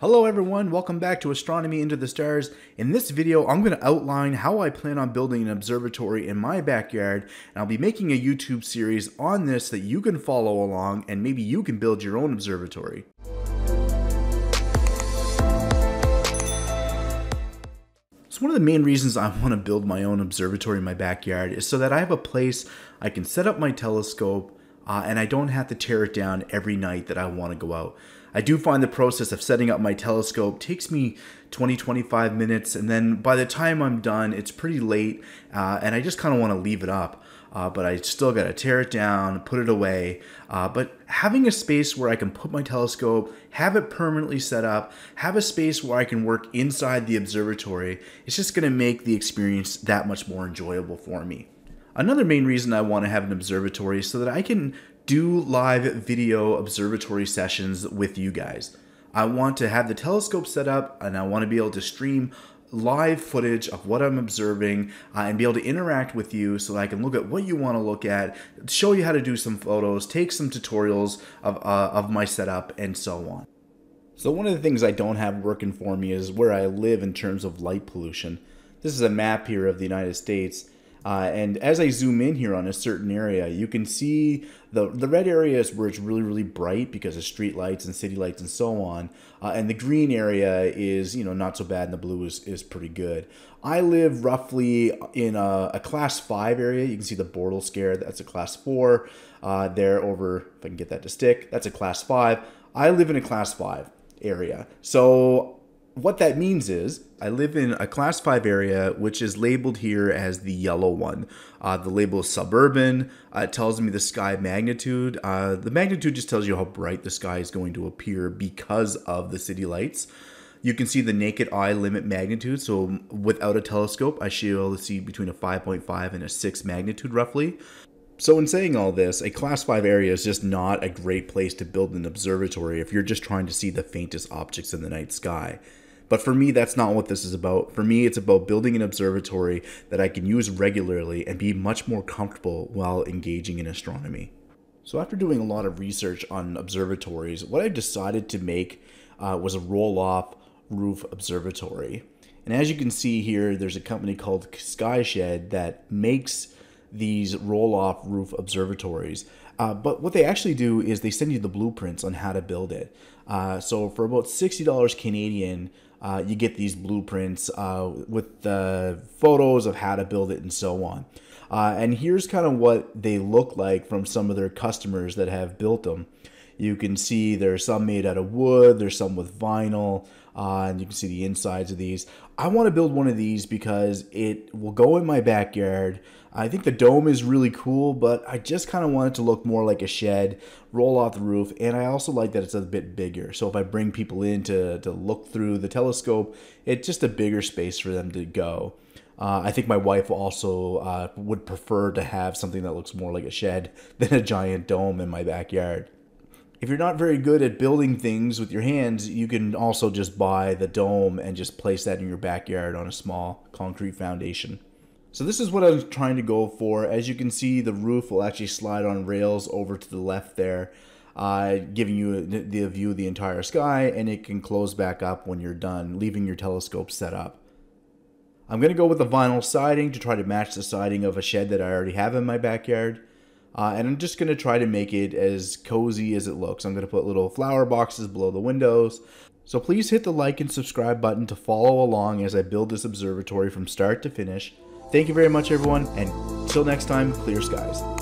Hello everyone, welcome back to Astronomy Into the Stars. In this video, I'm going to outline how I plan on building an observatory in my backyard, and I'll be making a YouTube series on this that you can follow along and maybe you can build your own observatory. So one of the main reasons I want to build my own observatory in my backyard is so that I have a place I can set up my telescope and I don't have to tear it down every night that I want to go out. I do find the process of setting up my telescope takes me 20-25 minutes, and then by the time I'm done, it's pretty late, and I just kind of want to leave it up. But I still got to tear it down, put it away. But having a space where I can put my telescope, have it permanently set up, have a space where I can work inside the observatory, it's just going to make the experience that much more enjoyable for me. Another main reason I want to have an observatory is so that I can do live video observatory sessions with you guys. I want to have the telescope set up and I want to be able to stream live footage of what I'm observing and be able to interact with you so that I can look at what you want to look at, show you how to do some photos, take some tutorials of my setup, and so on. So one of the things I don't have working for me is where I live in terms of light pollution. This is a map here of the United States. And as I zoom in here on a certain area, you can see the red areas where it's really bright because of street lights and city lights and so on. And the green area is, not so bad, and the blue is pretty good. I live roughly in a class 5 area. You can see the Bortle scare, that's a class 4. There over, if I can get that to stick, that's a class 5. I live in a class 5 area. So what that means is I live in a class 5 area, which is labeled here as the yellow one. The label is suburban. It tells me the sky magnitude. The magnitude just tells you how bright the sky is going to appear because of the city lights. You can see the naked eye limit magnitude. So without a telescope, I should be able to see between a 5.5 and a 6 magnitude roughly. So in saying all this, a class 5 area is just not a great place to build an observatory if you're just trying to see the faintest objects in the night sky. But for me, that's not what this is about. For me, it's about building an observatory that I can use regularly and be much more comfortable while engaging in astronomy. So after doing a lot of research on observatories, what I decided to make was a roll-off roof observatory. And as you can see here, there's a company called Skyshed that makes these roll-off roof observatories. But what they actually do is they send you the blueprints on how to build it. So for about $60 Canadian, you get these blueprints with the photos of how to build it and so on. And here's kind of what they look like from some of their customers that have built them. You can see there's some made out of wood, there's some with vinyl, and you can see the insides of these. I want to build one of these because it will go in my backyard. I think the dome is really cool, but I just kind of want it to look more like a shed, roll off the roof, and I also like that it's a bit bigger. So if I bring people in to look through the telescope, it's just a bigger space for them to go. I think my wife also would prefer to have something that looks more like a shed than a giant dome in my backyard. If you're not very good at building things with your hands, you can also just buy the dome and just place that in your backyard on a small concrete foundation. So this is what I'm trying to go for. As you can see, the roof will actually slide on rails over to the left there, giving you the view of the entire sky, and it can close back up when you're done, leaving your telescope set up. I'm going to go with the vinyl siding to try to match the siding of a shed that I already have in my backyard. And I'm just going to try to make it as cozy as it looks. I'm going to put little flower boxes below the windows. So please hit the like and subscribe button to follow along as I build this observatory from start to finish. Thank you very much, everyone, and until next time, clear skies.